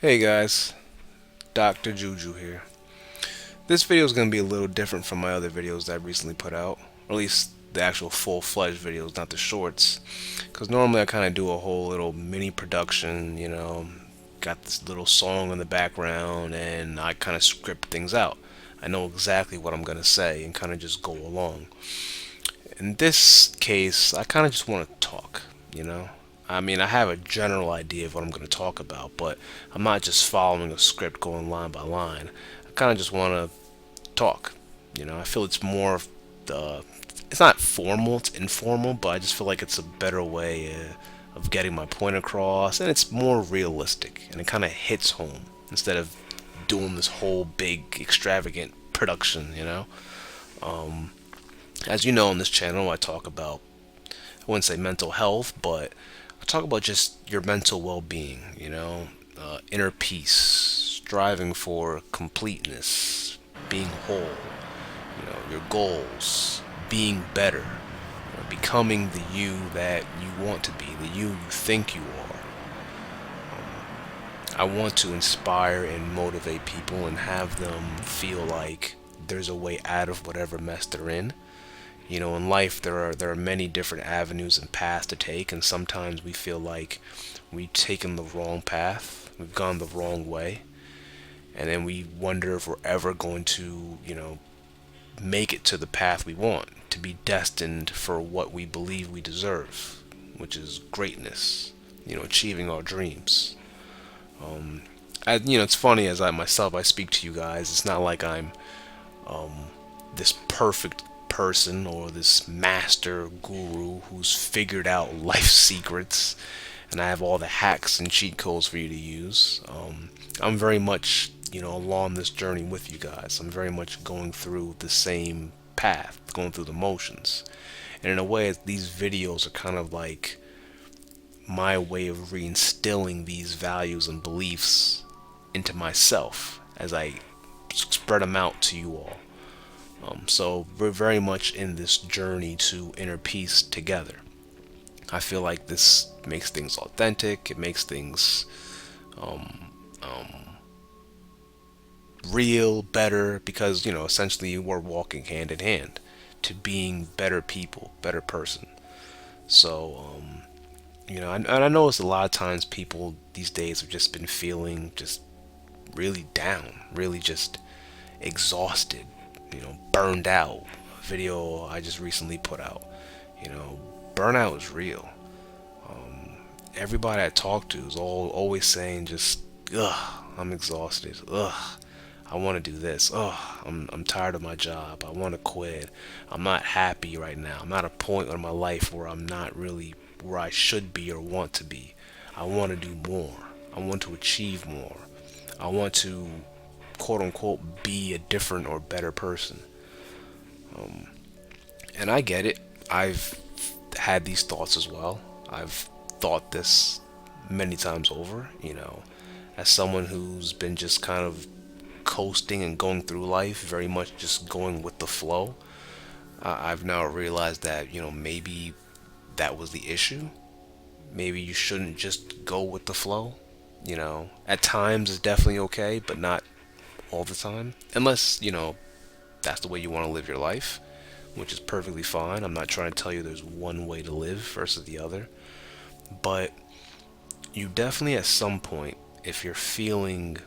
Hey guys, Dr. Juju here. This video is going to be a little different from my other videos that I recently put out, or at least the actual full-fledged videos, not the shorts. Because normally I kind of do a whole little mini production, got this little song in the background, and I kind of script things out. I know exactly what I'm going to say and kind of just go along. In this case, I kind of just want to talk, you know? I mean, I have a general idea of what I'm going to talk about, but I'm not just following a script going line by line. I kind of just want to talk. I feel it's more of the. It's not formal, it's informal, but I just feel like it's a better way of getting my point across, and it's more realistic, and it kind of hits home instead of doing this whole big, extravagant production. As you know, on this channel, I talk about, I wouldn't say mental health, but I talk about just your mental well being, inner peace, striving for completeness, being whole, your goals, being better, becoming the you that you want to be, the you think you are. I want to inspire and motivate people and have them feel like there's a way out of whatever mess they're in. In life there are many different avenues and paths to take, and sometimes we feel like we've taken the wrong path, we've gone the wrong way, and then we wonder if we're ever going to, make it to the path we want, to be destined for what we believe we deserve, which is greatness, achieving our dreams. It's funny as I speak to you guys. It's not like I'm this perfect person or this master guru who's figured out life secrets and I have all the hacks and cheat codes for you to use. I'm very much, along this journey with you guys. I'm very much going through the same path, going through the motions. And in a way, these videos are kind of like my way of reinstilling these values and beliefs into myself as I spread them out to you all. So we're very much in this journey to inner peace together. I feel like this makes things authentic. It makes things real, better, because essentially we're walking hand in hand to being better people, better person. So and I notice a lot of times people these days have just been feeling just really down, really just exhausted, burned out. A video I just recently put out. You know, Burnout is real. Everybody I talk to is always saying just, ugh, I'm exhausted. Ugh, I want to do this. Ugh, I'm tired of my job. I want to quit. I'm not happy right now. I'm at a point in my life where I'm not really where I should be or want to be. I want to do more. I want to achieve more. I want to, quote unquote, be a different or better person. And I get it. I've had these thoughts as well. I've thought this many times over, as someone who's been just kind of coasting and going through life, very much just going with the flow. I've now realized that, maybe that was the issue. Maybe you shouldn't just go with the flow. At times it's definitely okay, but not all the time. Unless, that's the way you want to live your life, which is perfectly fine. I'm not trying to tell you there's one way to live versus the other. But you definitely, at some point, if you're feeling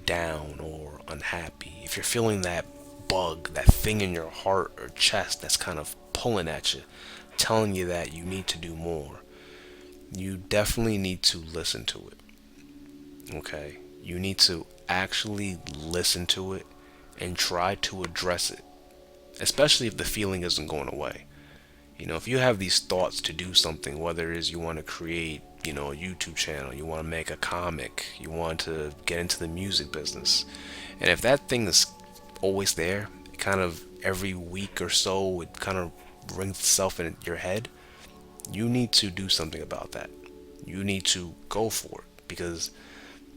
down or unhappy, if you're feeling that bug, that thing in your heart or chest that's kind of pulling at you, telling you that you need to do more, you definitely need to listen to it. Okay? You need to actually listen to it and try to address it, especially if the feeling isn't going away. If you have these thoughts to do something, whether it is you want to create, a YouTube channel, you want to make a comic, you want to get into the music business, and if that thing is always there, kind of every week or so, it kind of rings itself in your head, you need to do something about that. You need to go for it because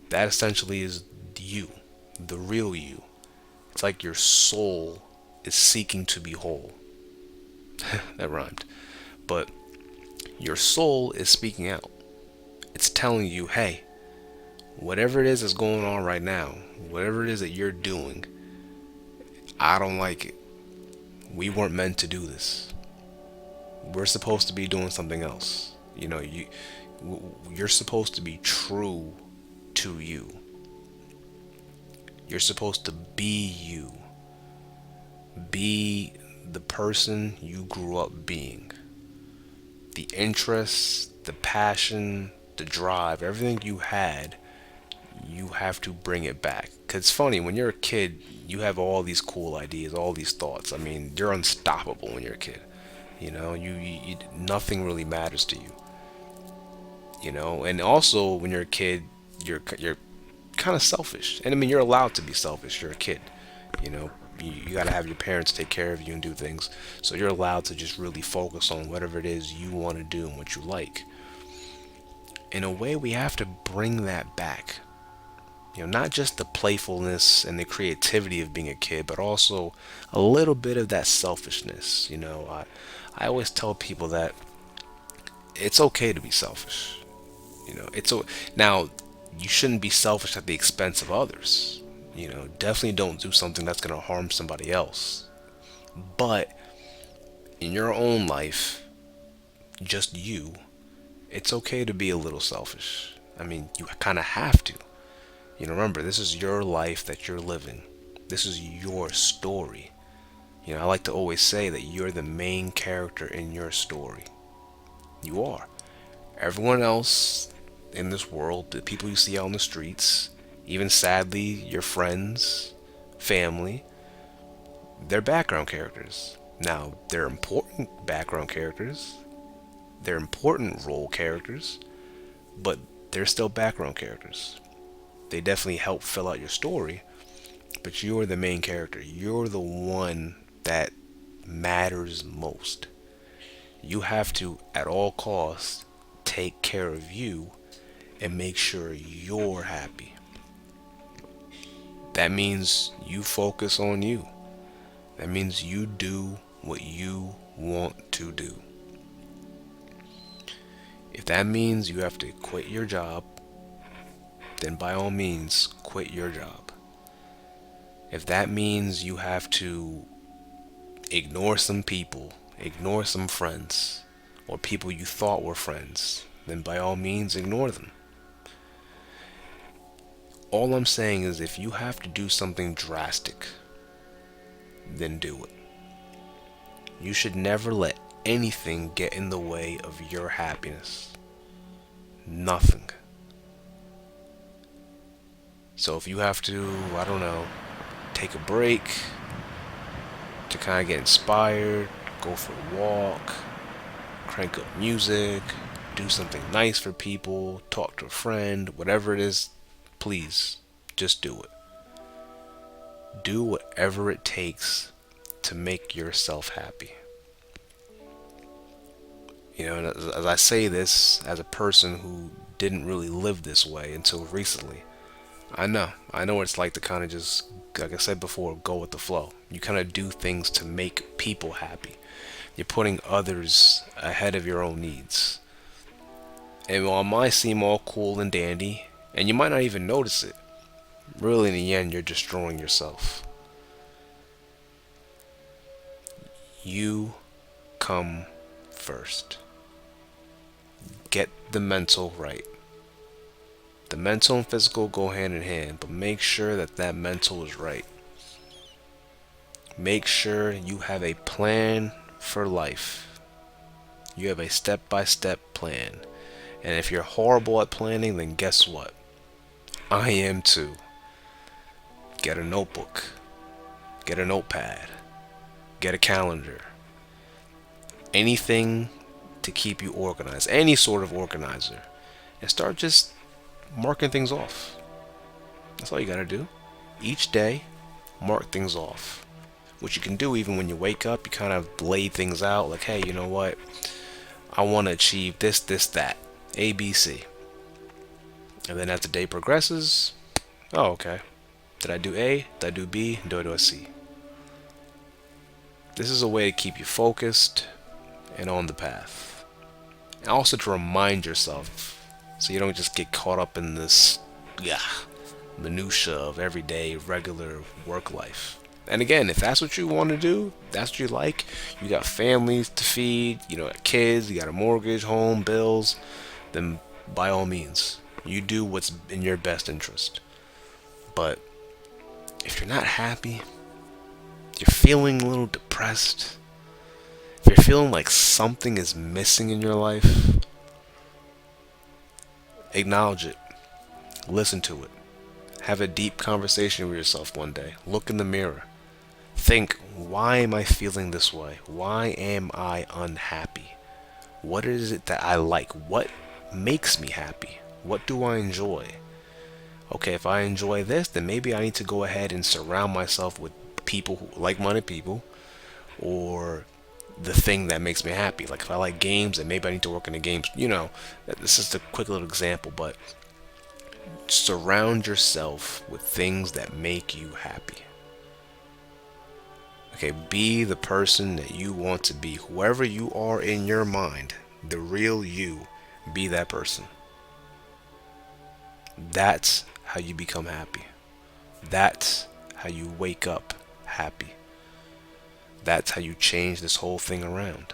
that essentially is you, the real you. It's like your soul is seeking to be whole. That rhymed. But your soul is speaking out. It's telling you, hey, Whatever it is that's going on right now, whatever it is that you're doing, I don't like it. We weren't meant to do this. We're supposed to be doing something else. You're supposed to be true to you. You're supposed to be you. Be the person you grew up being. The interests, the passion, the drive, everything you had, you have to bring it back. Cause it's funny, when you're a kid, you have all these cool ideas, all these thoughts. I mean, you're unstoppable when you're a kid. Nothing really matters to you. And also when you're a kid, you're kind of selfish. And I mean, you're allowed to be selfish. You're a kid. You got to have your parents take care of you and do things. So you're allowed to just really focus on whatever it is you want to do and what you like. In a way, we have to bring that back. Not just the playfulness and the creativity of being a kid, but also a little bit of that selfishness. I always tell people that it's okay to be selfish. Now you shouldn't be selfish at the expense of others. Definitely don't do something that's going to harm somebody else. But in your own life, just you, it's okay to be a little selfish. I mean, you kind of have to. Remember, this is your life that you're living. This is your story. I like to always say that you're the main character in your story. You are. Everyone else in this world, the people you see out on the streets, even sadly, your friends, family, they're background characters. Now, they're important background characters. They're important role characters, but they're still background characters. They definitely help fill out your story, but you're the main character. You're the one that matters most. You have to, at all costs, take care of you and make sure you're happy. That means you focus on you. That means you do what you want to do. If that means you have to quit your job, then by all means, quit your job. If that means you have to ignore some people, ignore some friends, or people you thought were friends, then by all means, ignore them. All I'm saying is if you have to do something drastic, then do it. You should never let anything get in the way of your happiness. Nothing. So if you have to, I don't know, take a break to kind of get inspired, go for a walk, crank up music, do something nice for people, talk to a friend, whatever it is, please, just do it. Do whatever it takes to make yourself happy. And as I say this as a person who didn't really live this way until recently, I know what it's like to kind of just, like I said before, go with the flow. You kind of do things to make people happy. You're putting others ahead of your own needs. And while it might seem all cool and dandy, and you might not even notice it, really in the end, you're destroying yourself. You come first. Get the mental right. The mental and physical go hand in hand, but make sure that mental is right. Make sure you have a plan for life. You have a step-by-step plan. And if you're horrible at planning, then guess what? I am too. Get a notebook. Get a notepad. Get a calendar. Anything to keep you organized. Any sort of organizer. And start just marking things off. That's all you gotta do. Each day, mark things off. Which you can do even when you wake up. You kind of lay things out. Like, hey, you know what? I want to achieve this, that. A, B, C. And then as the day progresses, oh, okay. Did I do A? Did I do B? Do I do a C? This is a way to keep you focused and on the path. And also to remind yourself so you don't just get caught up in this yeah, minutia of everyday regular work life. And again, if that's what you want to do, that's what you like, you got families to feed, kids, you got a mortgage, home, bills, then by all means, you do what's in your best interest. But if you're not happy, you're feeling a little depressed, if you're feeling like something is missing in your life, acknowledge it, listen to it, have a deep conversation with yourself one day, look in the mirror, think, why am I feeling this way? Why am I unhappy? What is it that I like? What makes me happy? What do I enjoy? Okay, if I enjoy this, then maybe I need to go ahead and surround myself with people like-minded people, or the thing that makes me happy. Like if I like games, then maybe I need to work in the games. This is a quick little example, but surround yourself with things that make you happy. Okay, be the person that you want to be. Whoever you are in your mind, the real you, be that person. That's how you become happy. That's how you wake up happy. That's how you change this whole thing around.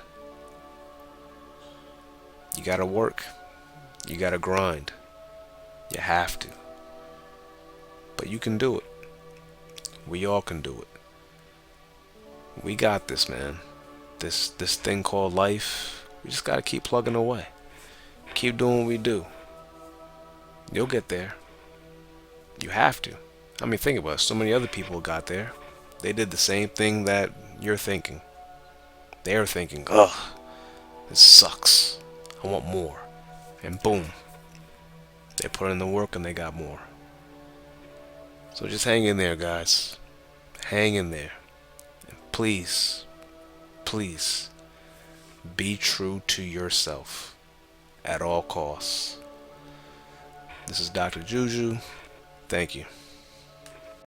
You gotta work. You gotta grind. You have to. But you can do it. We all can do it. We got this, man. This thing called life, we just gotta keep plugging away. Keep doing what we do. You'll get there. You have to. I mean, think about it. So many other people got there. They did the same thing that you're thinking. They're thinking, ugh, this sucks. I want more. And boom. They put in the work and they got more. So just hang in there, guys. Hang in there. And please, please, be true to yourself at all costs. This is Dr. Juju. Thank you.